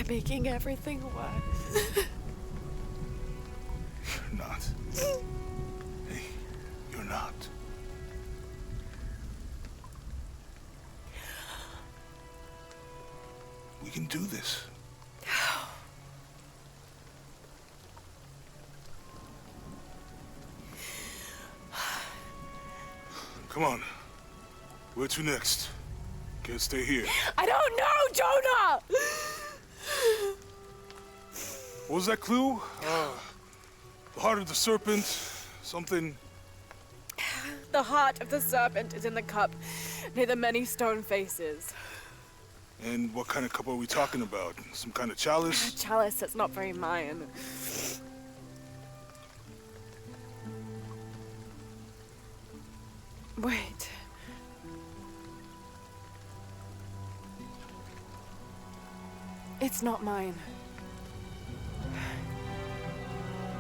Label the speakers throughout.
Speaker 1: making everything worse.
Speaker 2: You're not. Hey, you're not. We can do this. Come on. Where to next? Can't stay here.
Speaker 1: I don't know, Jonah!
Speaker 2: What was that clue? The heart of the serpent, something...
Speaker 1: The heart of the serpent is in the cup, near the many stone faces.
Speaker 2: And what kind of cup are we talking about? Some kind of chalice?
Speaker 1: A chalice that's not very mine. Wait. It's not mine.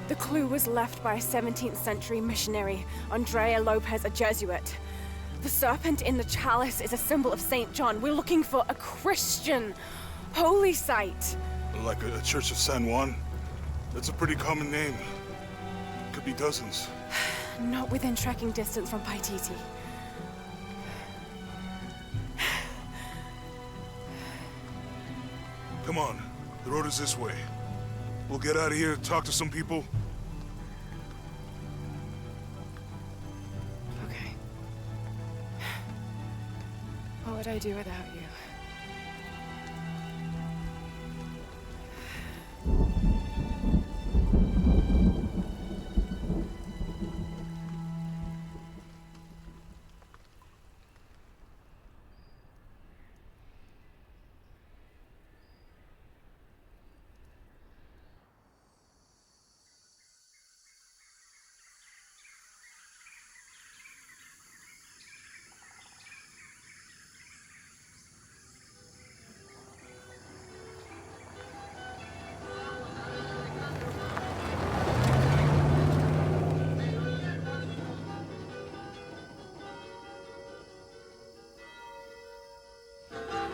Speaker 1: The clue was left by a 17th century missionary, Andrea Lopez, a Jesuit. The serpent in the chalice is a symbol of St. John. We're looking for a Christian holy site.
Speaker 2: Like a Church of San Juan? That's a pretty common name. Could be dozens.
Speaker 1: Not within trekking distance from Paititi.
Speaker 2: Come on, the road is this way. We'll get out of here, talk to some people.
Speaker 1: Okay. What would I do without you?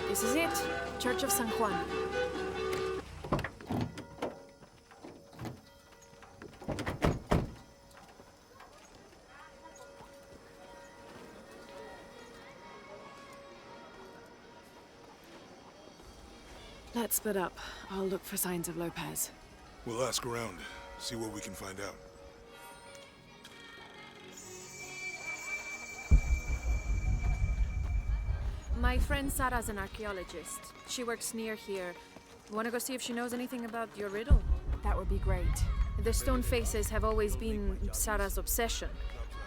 Speaker 3: This is it, Church of San Juan.
Speaker 1: Let's split up. I'll look for signs of Lopez.
Speaker 2: We'll ask around, see what we can find out.
Speaker 3: My friend Sarah's an archaeologist. She works near here. Wanna go see if she knows anything about your riddle?
Speaker 1: That would be great.
Speaker 3: The stone faces have always been Sarah's obsession.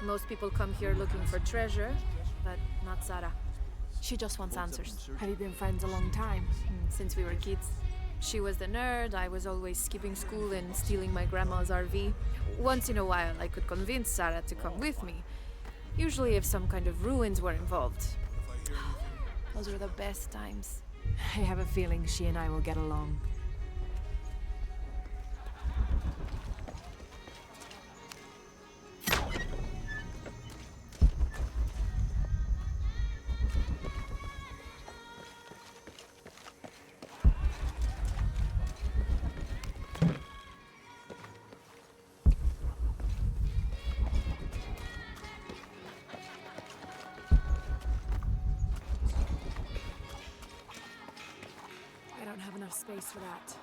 Speaker 3: Most people come here looking for treasure, but not Sarah. She just wants answers.
Speaker 1: Have you been friends a long time?
Speaker 3: Since we were kids. She was the nerd, I was always skipping school and stealing my grandma's RV. Once in a while, I could convince Sarah to come with me. Usually if some kind of ruins were involved. Those were the best times.
Speaker 1: I have a feeling she and I will get along. I don't have enough space for that.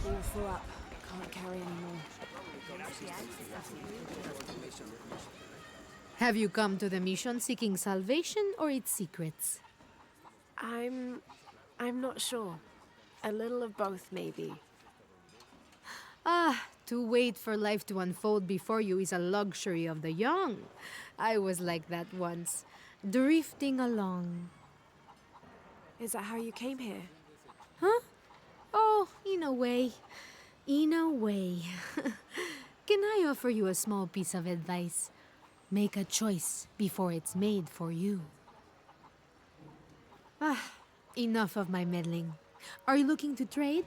Speaker 1: All full up. Can't carry anymore.
Speaker 4: Have you come to the mission seeking salvation or its secrets?
Speaker 1: I'm not sure. A little of both, maybe.
Speaker 4: Ah, to wait for life to unfold before you is a luxury of the young. I was like that once, drifting along.
Speaker 1: Is that how you came here?
Speaker 4: Huh? Oh, in a way. In a way. Can I offer you a small piece of advice? Make a choice before it's made for you. Ah, enough of my meddling. Are you looking to trade?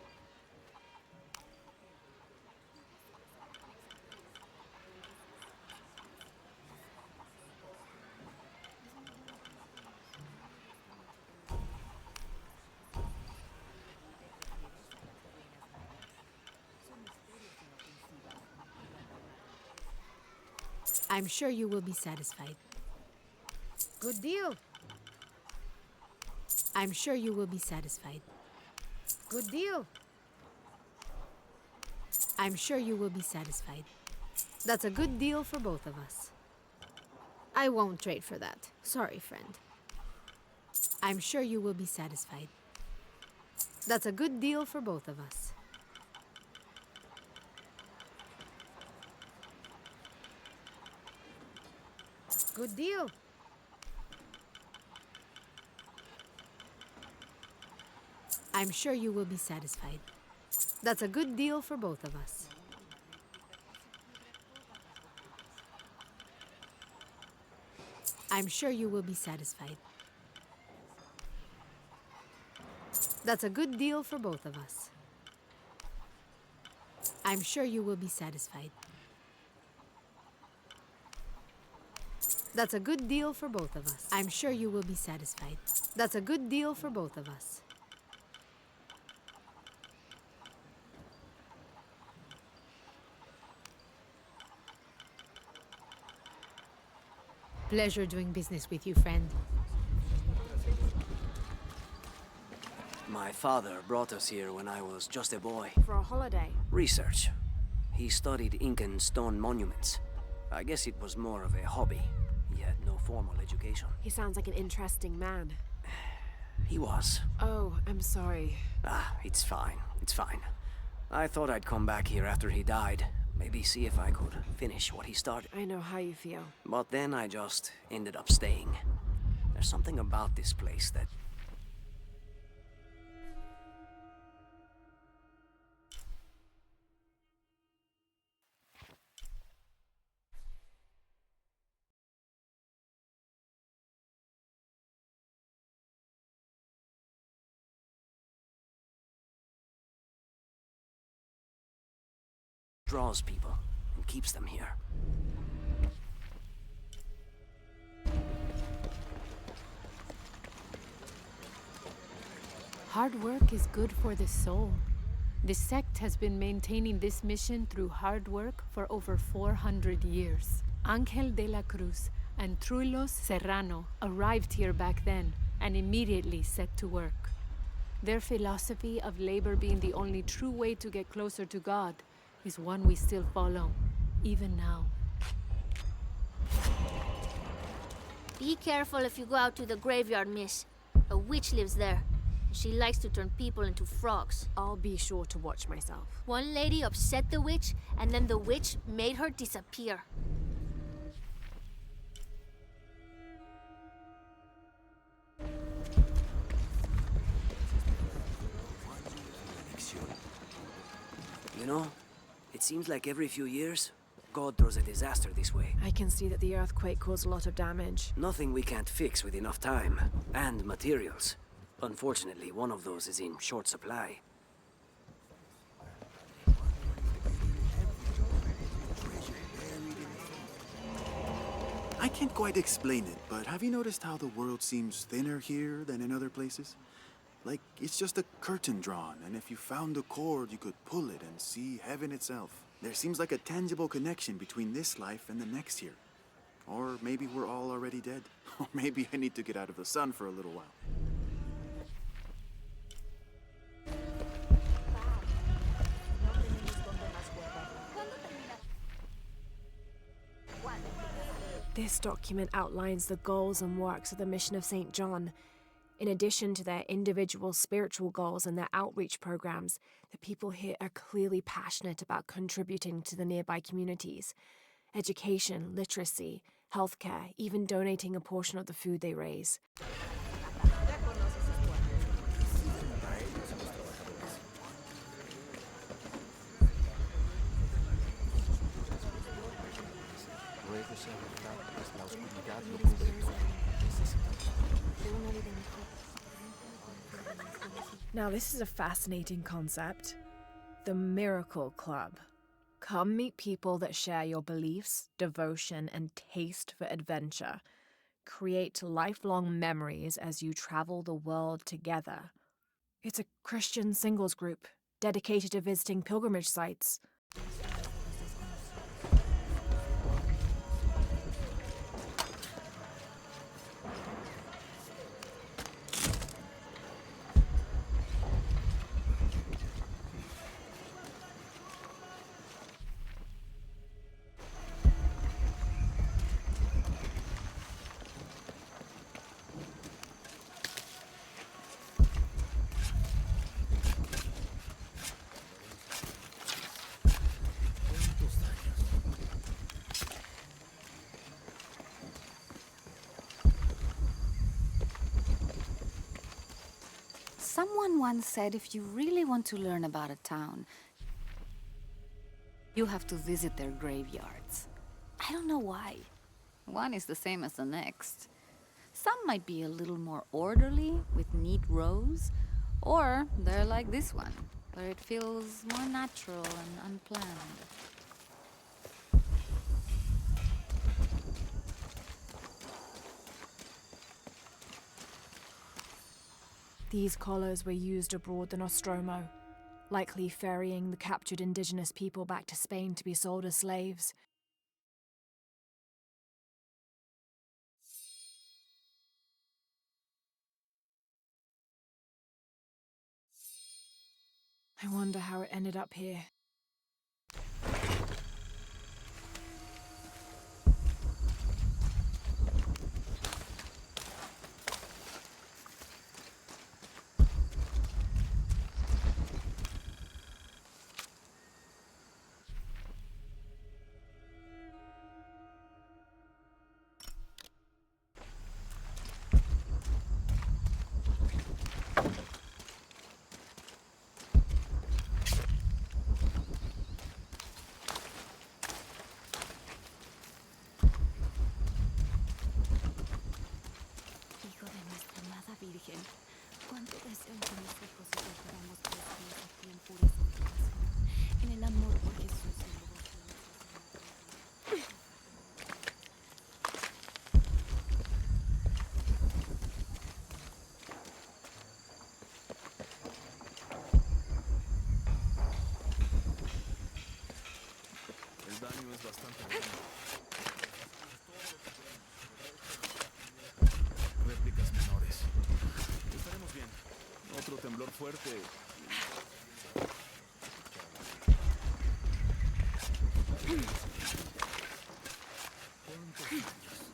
Speaker 4: I'm sure you will be satisfied. Good deal. I'm sure you will be satisfied. Good deal. I'm sure you will be satisfied. That's a good deal for both of us. I won't trade for that. Sorry, friend. I'm sure you will be satisfied. That's a good deal for both of us. Good deal. I'm sure you will be satisfied. That's a good deal for both of us. I'm sure you will be satisfied. That's a good deal for both of us. I'm sure you will be satisfied. That's a good deal for both of us. I'm sure you will be satisfied. That's a good deal for both of us. Pleasure doing business with you, friend.
Speaker 5: My father brought us here when I was just a boy.
Speaker 1: For a holiday.
Speaker 5: Research. He studied Incan stone monuments. I guess it was more of a hobby. He had no formal education.
Speaker 1: He sounds like an interesting man.
Speaker 5: He was.
Speaker 1: Oh, I'm sorry.
Speaker 5: Ah, it's fine. It's fine. I thought I'd come back here after he died. Maybe see if I could finish what he started.
Speaker 1: I know how you feel.
Speaker 5: But then I just ended up staying. There's something about this place that... draws people and keeps them here.
Speaker 4: Hard work is good for the soul. The sect has been maintaining this mission through hard work for over 400 years. Ángel de la Cruz and Truilos Serrano arrived here back then and immediately set to work. Their philosophy of labor being the only true way to get closer to God is one we still follow, even now.
Speaker 6: Be careful if you go out to the graveyard, miss. A witch lives there. She likes to turn people into frogs.
Speaker 1: I'll be sure to watch myself.
Speaker 6: One lady upset the witch, and then the witch made her disappear.
Speaker 5: You know, it seems like every few years, God throws a disaster this way.
Speaker 1: I can see that the earthquake caused a lot of damage.
Speaker 5: Nothing we can't fix with enough time and materials. Unfortunately, one of those is in short supply.
Speaker 7: I can't quite explain it, but have you noticed how the world seems thinner here than in other places? Like, it's just a curtain drawn, and if you found a cord, you could pull it and see heaven itself. There seems like a tangible connection between this life and the next here. Or maybe we're all already dead. Or maybe I need to get out of the sun for a little while.
Speaker 1: This document outlines the goals and works of the mission of St. John. In addition to their individual spiritual goals and their outreach programs, the people here are clearly passionate about contributing to the nearby communities. Education, literacy, healthcare, even donating a portion of the food they raise. Now, this is a fascinating concept. The Miracle Club. Come meet people that share your beliefs, devotion, and taste for adventure. Create lifelong memories as you travel the world together. It's a Christian singles group dedicated to visiting pilgrimage sites.
Speaker 8: Someone once said if you really want to learn about a town, you have to visit their graveyards. I don't know why. One is the same as the next. Some might be a little more orderly, with neat rows, or they're like this one, where it feels more natural and unplanned.
Speaker 1: These collars were used abroad in Nostromo, likely ferrying the captured indigenous people back to Spain to be sold as slaves. I wonder how it ended up here.
Speaker 8: Hijo de nuestra amada Virgen, cuánto deseo que mis hijos y yo podamos crecer aquí en pura santificación, en el amor por Jesús y el devoción a su Señor.
Speaker 7: El daño es bastante bueno. Réplicas menores. Estaremos bien. Otro temblor fuerte. ¿Cuántos años?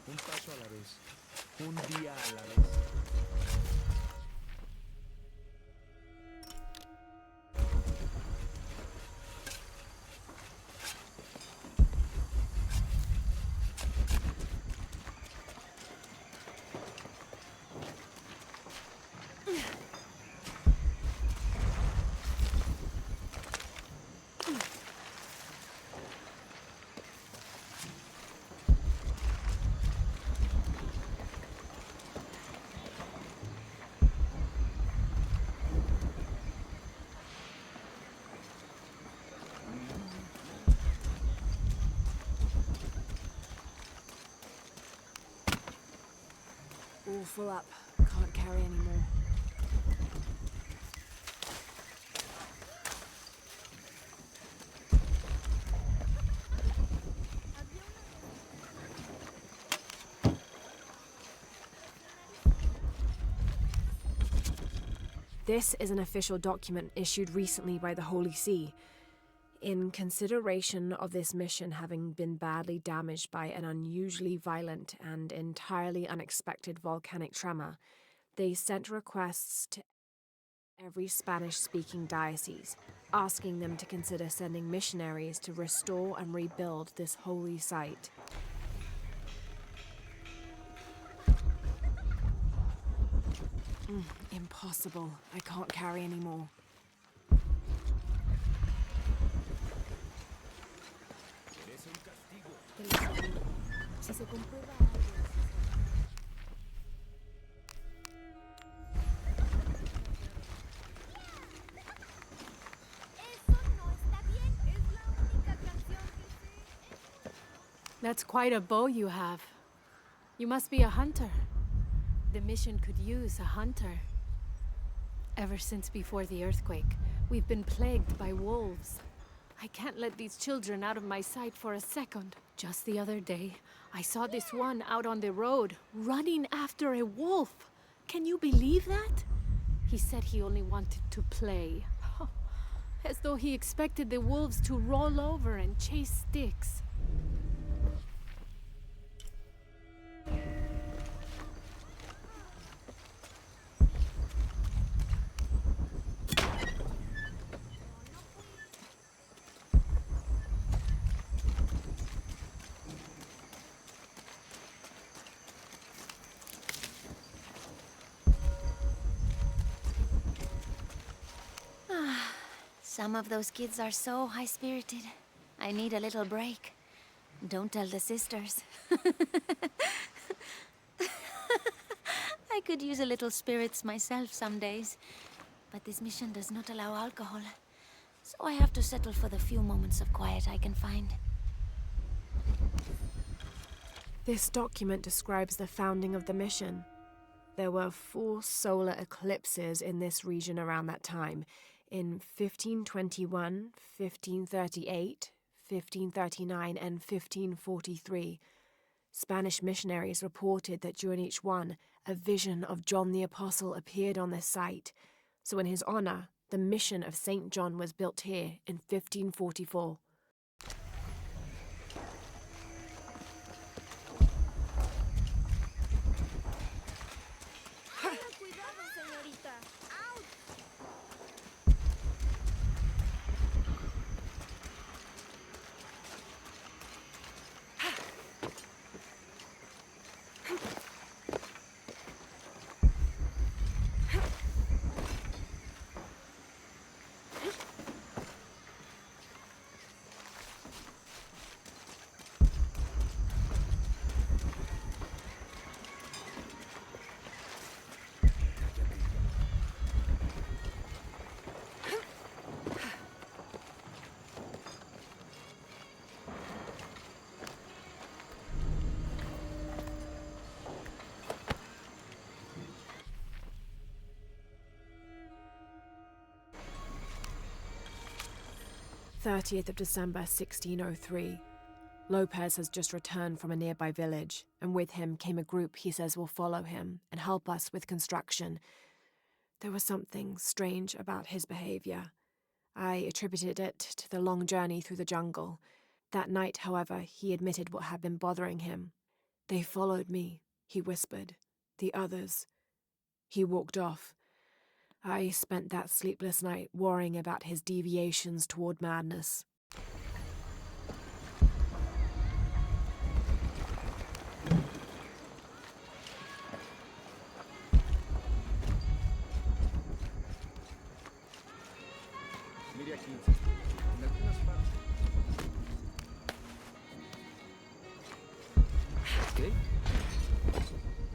Speaker 7: Un paso a la vez. Un día a la vez.
Speaker 1: All full up. Can't carry anymore. This is an official document issued recently by the Holy See. In consideration of this mission having been badly damaged by an unusually violent and entirely unexpected volcanic tremor, they sent requests to every Spanish-speaking diocese, asking them to consider sending missionaries to restore and rebuild this holy site. Impossible. I can't carry anymore.
Speaker 4: Si se comprueba That's quite a bow you have. You must be a hunter. The mission could use a hunter. Ever since before the earthquake, we've been plagued by wolves. I can't let these children out of my sight for a second. Just the other day, I saw this one out on the road, running after a wolf. Can you believe that? He said he only wanted to play. As though he expected the wolves to roll over and chase sticks.
Speaker 9: Some of those kids are so high-spirited. I need a little break. Don't tell the sisters. I could use a little spirits myself some days. But this mission does not allow alcohol. So I have to settle for the few moments of quiet I can find.
Speaker 1: This document describes the founding of the mission. There were 4 solar eclipses in this region around that time, in 1521, 1538, 1539, and 1543. Spanish missionaries reported that during each one, a vision of John the Apostle appeared on this site. So in his honor, the mission of St. John was built here in 1544. December 1603. Lopez has just returned from a nearby village, and with him came a group he says will follow him and help us with construction. There was something strange about his behavior. I attributed it to the long journey through the jungle. That night, however, he admitted what had been bothering him. "They followed me," he whispered. "The others." He walked off. I spent that sleepless night worrying about his deviations toward madness.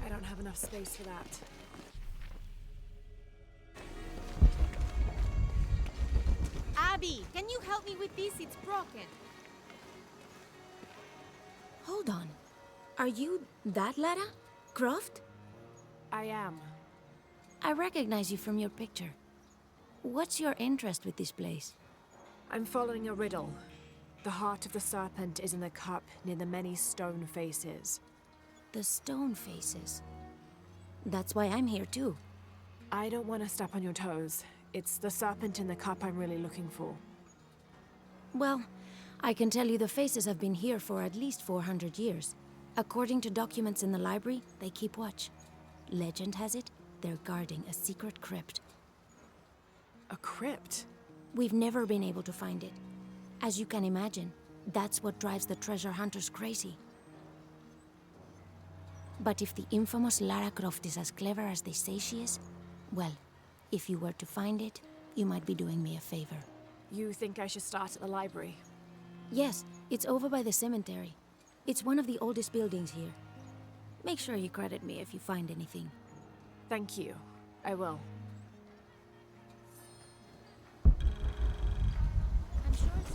Speaker 1: I don't have enough space for that.
Speaker 10: Abby, can you help me with this? It's broken.
Speaker 9: Hold on. Are you that Lara? Croft?
Speaker 1: I am.
Speaker 9: I recognize you from your picture. What's your interest with this place?
Speaker 1: I'm following a riddle. The heart of the serpent is in the cup near the many stone faces.
Speaker 9: The stone faces. That's why I'm here too.
Speaker 1: I don't want to step on your toes. It's the serpent in the cup I'm really looking for.
Speaker 9: Well, I can tell you the faces have been here for at least 400 years. According to documents in the library, they keep watch. Legend has it, they're guarding a secret crypt.
Speaker 1: A crypt?
Speaker 9: We've never been able to find it. As you can imagine, that's what drives the treasure hunters crazy. But if the infamous Lara Croft is as clever as they say she is, well, if you were to find it, you might be doing me a favor.
Speaker 1: You think I should start at the library?
Speaker 9: Yes, it's over by the cemetery. It's one of the oldest buildings here. Make sure you credit me if you find anything.
Speaker 1: Thank you. I will.
Speaker 9: I'm sure it's...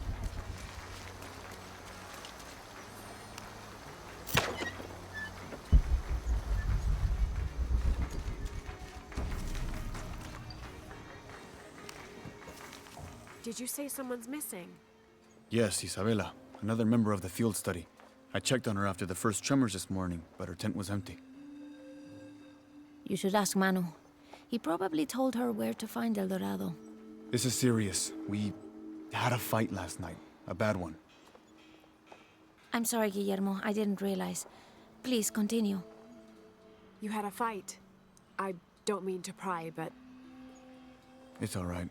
Speaker 1: Did you say someone's missing?
Speaker 7: Yes, Isabela, another member of the field study. I checked on her after the first tremors this morning, but her tent was empty.
Speaker 9: You should ask Manu. He probably told her where to find El Dorado.
Speaker 7: This is serious. We had a fight last night. A bad one.
Speaker 9: I'm sorry, Guillermo. I didn't realize. Please, continue.
Speaker 1: You had a fight. I don't mean to pry, but...
Speaker 7: It's all right.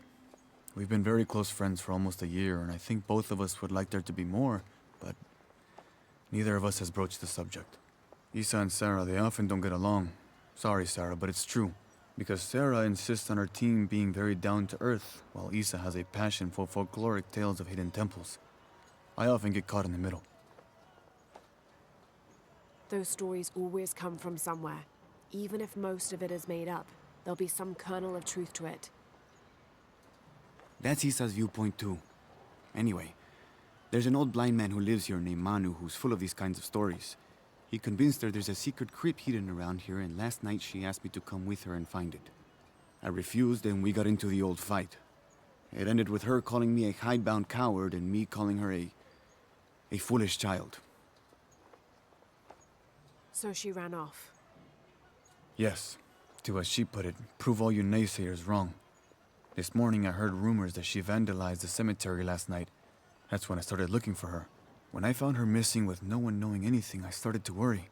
Speaker 7: We've been very close friends for almost a year, and I think both of us would like there to be more, but neither of us has broached the subject. Isa and Sarah, they often don't get along. Sorry, Sarah, but it's true.
Speaker 11: Because Sarah insists on her team being very down to earth, while Isa has a passion for folkloric tales of hidden temples. I often get caught in the middle.
Speaker 12: Those stories always come from somewhere. Even if most of it is made up, there'll be some kernel of truth to it.
Speaker 11: That's Isa's viewpoint too. Anyway, there's an old blind man who lives here named Manu who's full of these kinds of stories. He convinced her there's a secret crypt hidden around here, and last night she asked me to come with her and find it. I refused, and we got into the old fight. It ended with her calling me a hidebound coward and me calling her a foolish child.
Speaker 12: So she ran off.
Speaker 11: Yes, to as she put it, prove all you naysayers wrong. This morning I heard rumors that she vandalized the cemetery last night. That's when I started looking for her. When I found her missing with no one knowing anything, I started to worry.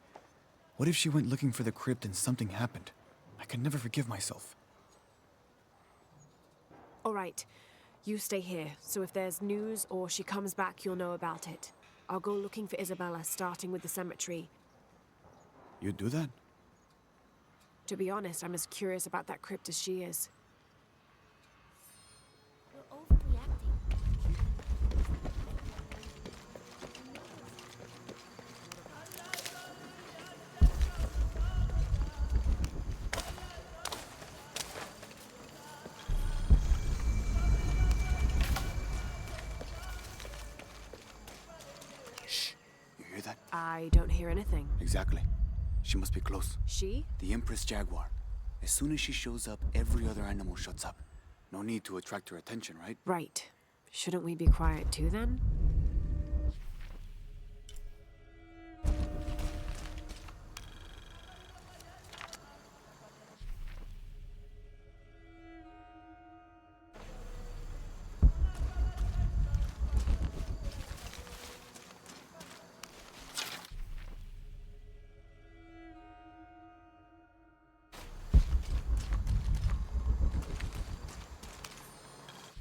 Speaker 11: What if she went looking for the crypt and something happened? I can never forgive myself.
Speaker 12: All right, you stay here, so if there's news or she comes back, you'll know about it. I'll go looking for Isabella, starting with the cemetery.
Speaker 11: You'd do that?
Speaker 12: To be honest, I'm as curious about that crypt as she is.
Speaker 6: You're overreacting.
Speaker 11: 'Shh! You hear that?
Speaker 12: I don't hear anything.
Speaker 11: Exactly. She must be close.
Speaker 12: She?
Speaker 11: The Empress Jaguar. As soon as she shows up, every other animal shuts up. No need to attract her attention, right?
Speaker 12: Right. Shouldn't we be quiet too, then?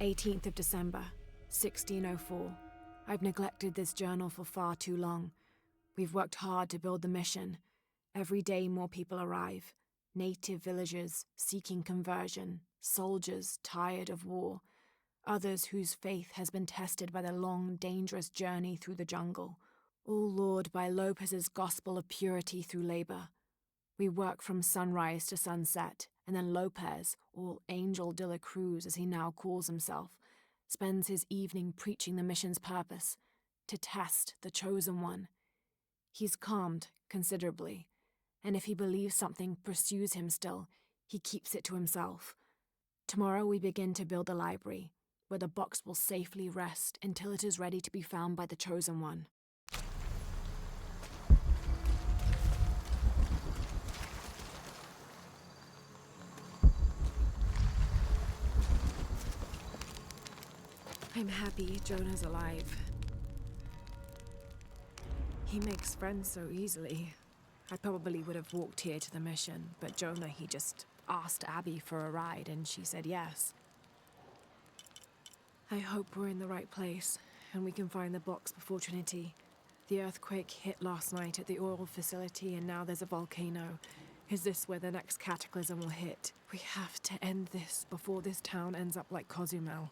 Speaker 12: "18th of December, 1604. I've neglected this journal for far too long. We've worked hard to build the mission. Every day more people arrive. Native villagers seeking conversion, soldiers tired of war, others whose faith has been tested by the long, dangerous journey through the jungle, all lured by Lopez's gospel of purity through labor. We work from sunrise to sunset, and then Lopez, or Angel de la Cruz as he now calls himself, spends his evening preaching the mission's purpose, to test the chosen one. He's calmed considerably, and if he believes something pursues him still, he keeps it to himself. Tomorrow we begin to build a library, where the box will safely rest until it is ready to be found by the chosen one. I'm happy Jonah's alive. He makes friends so easily. I probably would have walked here to the mission, but Jonah, he just asked Abby for a ride and she said yes. I hope we're in the right place and we can find the box before Trinity. The earthquake hit last night at the oil facility and now there's a volcano. Is this where the next cataclysm will hit? We have to end this before this town ends up like Cozumel.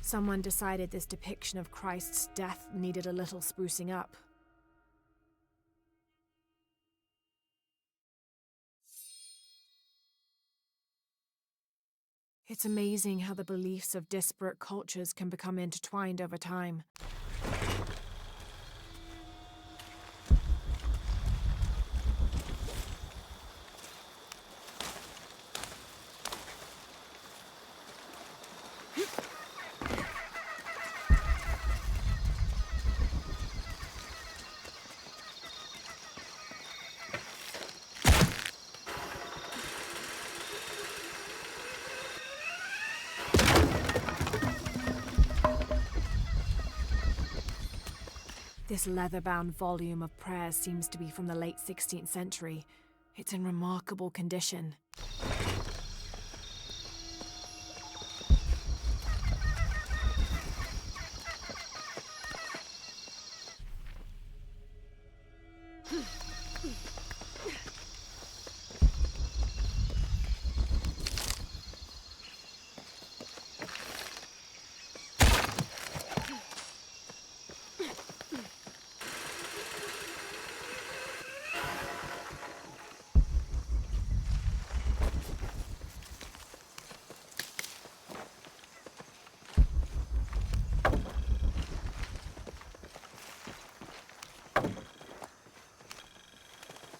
Speaker 12: Someone decided this depiction of Christ's death needed a little sprucing up. It's amazing how the beliefs of disparate cultures can become intertwined over time. This leather-bound volume of prayers seems to be from the late 16th century. It's in remarkable condition.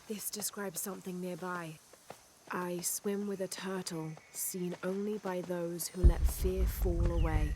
Speaker 12: This describes something nearby. I swim with a turtle, seen only by those who let fear fall away.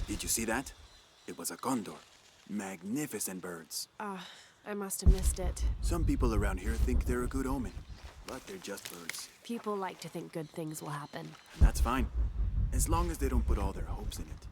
Speaker 7: Did you see that? It was a condor. Magnificent birds.
Speaker 12: I must have missed it.
Speaker 7: Some people around here think they're a good omen, but they're just birds.
Speaker 12: People like to think good things will happen.
Speaker 7: And that's fine, as long as they don't put all their hopes in it.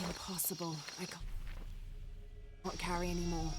Speaker 12: Impossible. I can't carry anymore.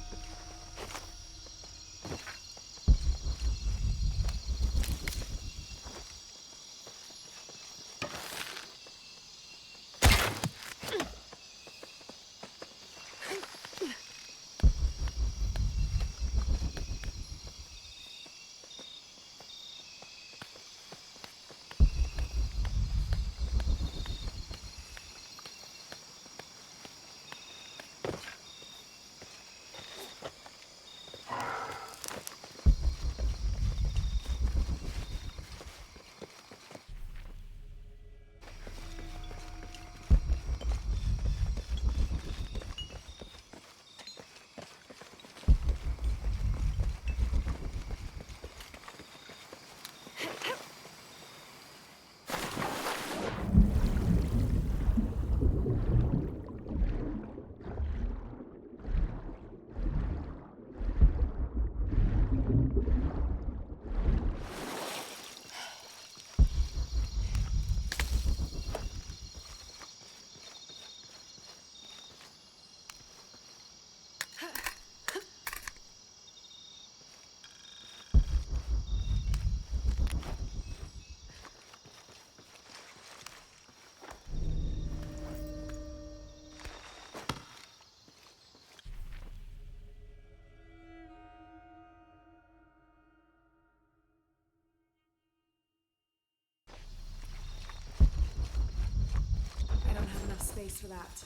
Speaker 12: place for that.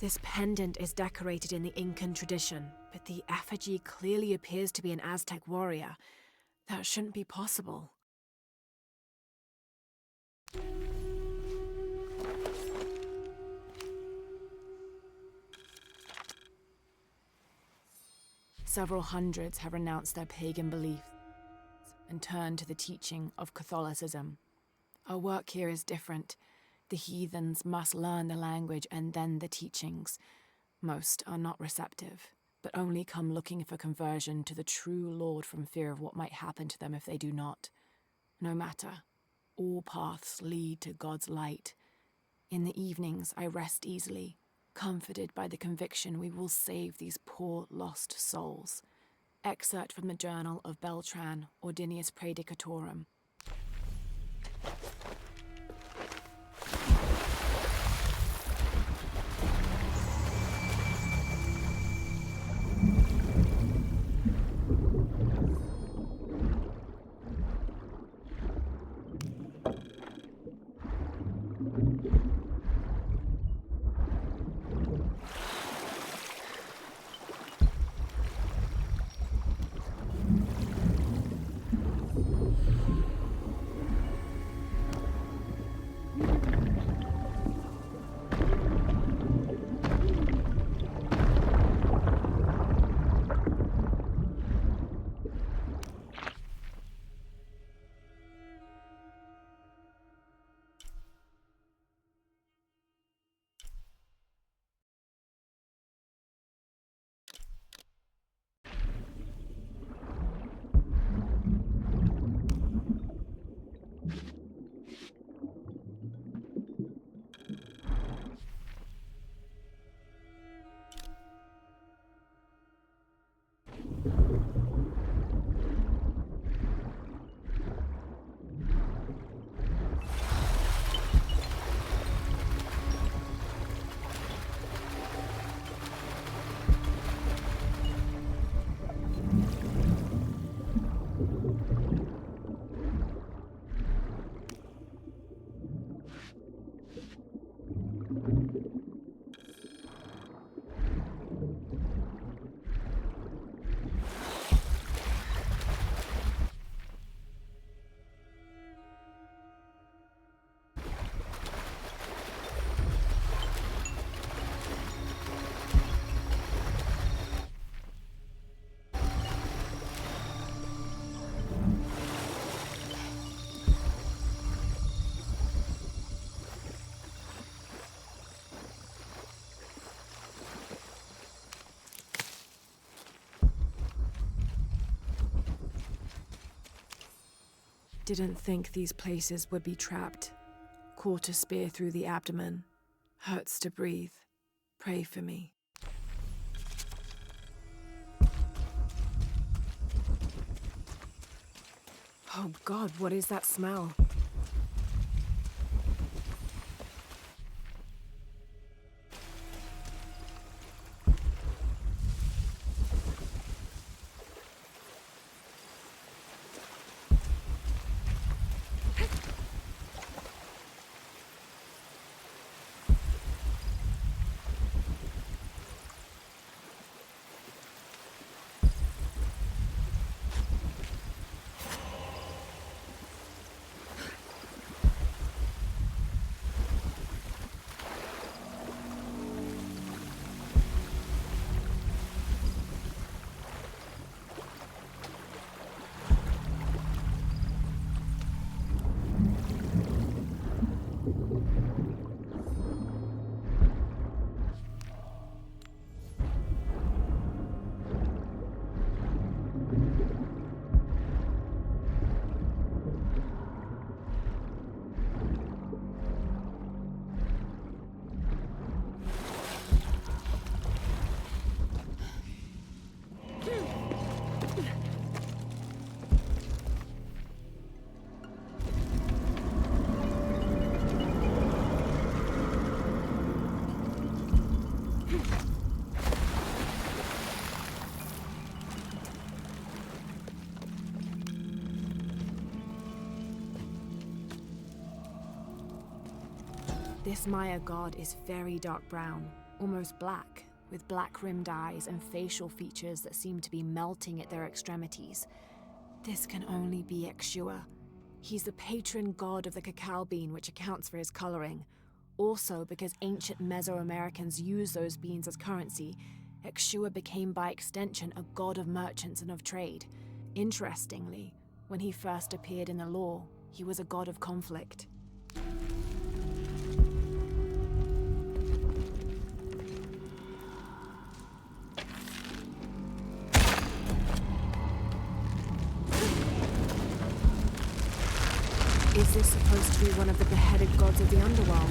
Speaker 12: This pendant is decorated in the Incan tradition, but the effigy clearly appears to be an Aztec warrior. That shouldn't be possible. Several hundreds have renounced their pagan beliefs and turned to the teaching of Catholicism. Our work here is different. The heathens must learn the language and then the teachings. Most are not receptive, but only come looking for conversion to the true Lord from fear of what might happen to them if they do not. No matter, all paths lead to God's light. In the evenings, I rest easily, comforted by the conviction we will save these poor lost souls. Excerpt from the journal of Beltran, Ordinius Praedicatorum. Didn't think these places would be trapped. Caught a spear through the abdomen. Hurts to breathe. Pray for me. Oh God, what is that smell? This Maya god is very dark brown, almost black, with black-rimmed eyes and facial features that seem to be melting at their extremities. This can only be Exua. He's the patron god of the cacao bean, which accounts for his coloring. Also, because ancient Mesoamericans used those beans as currency, Exua became by extension a god of merchants and of trade. Interestingly, when he first appeared in the lore, he was a god of conflict. Is this supposed to be one of the beheaded gods of the underworld?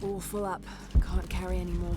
Speaker 12: All full up. Can't carry anymore.